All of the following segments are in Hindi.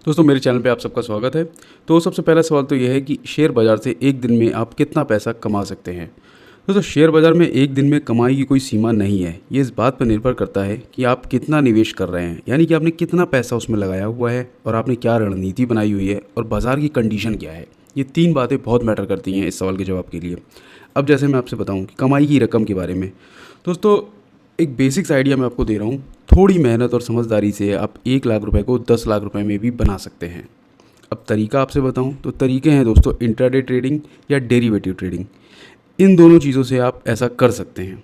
दोस्तों मेरे चैनल पे आप सबका स्वागत है। तो सबसे पहला सवाल तो यह है कि शेयर बाज़ार से एक दिन में आप कितना पैसा कमा सकते हैं। दोस्तों शेयर बाज़ार में एक दिन में कमाई की कोई सीमा नहीं है। ये इस बात पर निर्भर करता है कि आप कितना निवेश कर रहे हैं, यानी कि आपने कितना पैसा उसमें लगाया हुआ है और आपने क्या रणनीति बनाई हुई है और बाज़ार की कंडीशन क्या है। ये तीन बातें बहुत मैटर करती हैं इस सवाल के जवाब के लिए। अब जैसे मैं आपसे बताऊँ कि कमाई की रकम के बारे में, दोस्तों एक बेसिक्स आइडिया मैं आपको दे रहा हूँ। थोड़ी मेहनत और समझदारी से आप 1 लाख रुपए को 10 लाख रुपए में भी बना सकते हैं। अब तरीका आपसे बताऊँ तो तरीके हैं दोस्तों, इंट्राडे ट्रेडिंग या डेरिवेटिव ट्रेडिंग। इन दोनों चीज़ों से आप ऐसा कर सकते हैं।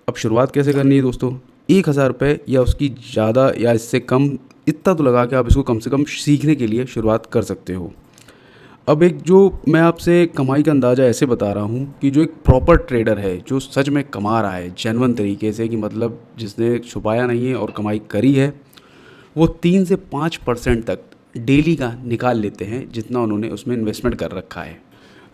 अब शुरुआत कैसे करनी है दोस्तों, 1,000 रुपये या उसकी ज़्यादा या इससे कम, इतना तो लगा के आप इसको कम से कम सीखने के लिए शुरुआत कर सकते हो। अब एक जो मैं आपसे कमाई का अंदाज़ा ऐसे बता रहा हूँ कि जो एक प्रॉपर ट्रेडर है, जो सच में कमा रहा है जेन्युइन तरीके से, कि मतलब जिसने छुपाया नहीं है और कमाई करी है, वो 3 से 5% तक डेली का निकाल लेते हैं जितना उन्होंने उसमें इन्वेस्टमेंट कर रखा है।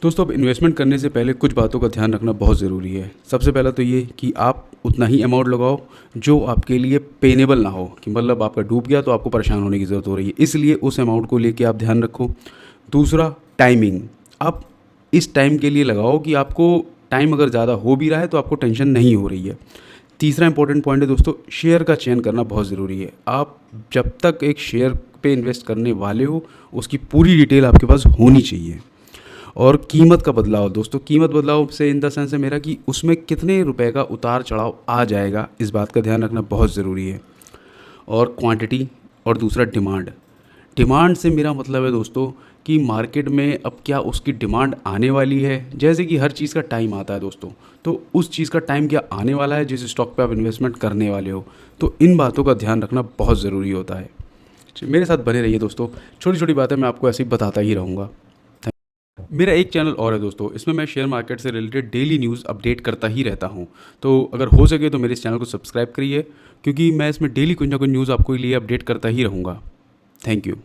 दोस्तों अब इन्वेस्टमेंट करने से पहले कुछ बातों का ध्यान रखना बहुत ज़रूरी है। सबसे पहला तो ये कि आप उतना ही अमाउंट लगाओ जो आपके लिए पेनेबल ना हो, कि मतलब आपका डूब गया तो आपको परेशान होने की ज़रूरत हो रही है, इसलिए उस अमाउंट को लेके आप ध्यान रखो। दूसरा, टाइमिंग। आप इस टाइम के लिए लगाओ कि आपको टाइम अगर ज़्यादा हो भी रहा है तो आपको टेंशन नहीं हो रही है। तीसरा इंपॉर्टेंट पॉइंट है दोस्तों, शेयर का चयन करना बहुत ज़रूरी है। आप जब तक एक शेयर पे इन्वेस्ट करने वाले हो उसकी पूरी डिटेल आपके पास होनी चाहिए। और कीमत का बदलाव दोस्तों, कीमत बदलाव से इन द सेंस है मेरा कि उसमें कितने रुपए का उतार चढ़ाव आ जाएगा, इस बात का ध्यान रखना बहुत ज़रूरी है। और क्वांटिटी, और दूसरा डिमांड। डिमांड से मेरा मतलब है दोस्तों कि मार्केट में अब क्या उसकी डिमांड आने वाली है। जैसे कि हर चीज़ का टाइम आता है दोस्तों, तो उस चीज़ का टाइम क्या आने वाला है जिस स्टॉक पे आप इन्वेस्टमेंट करने वाले हो। तो इन बातों का ध्यान रखना बहुत ज़रूरी होता है। मेरे साथ बने रहिए दोस्तों, छोटी छोटी बातें मैं आपको ऐसे ही बताता ही रहूँगा। मेरा एक चैनल और है दोस्तों, इसमें मैं शेयर मार्केट से रिलेटेड डेली न्यूज़ अपडेट करता ही रहता हूँ। तो अगर हो सके तो मेरे इस चैनल को सब्सक्राइब करिए, क्योंकि मैं इसमें डेली कुछ ना कुछ न्यूज़ आपको लिए अपडेट करता ही रहूँगा। Thank you.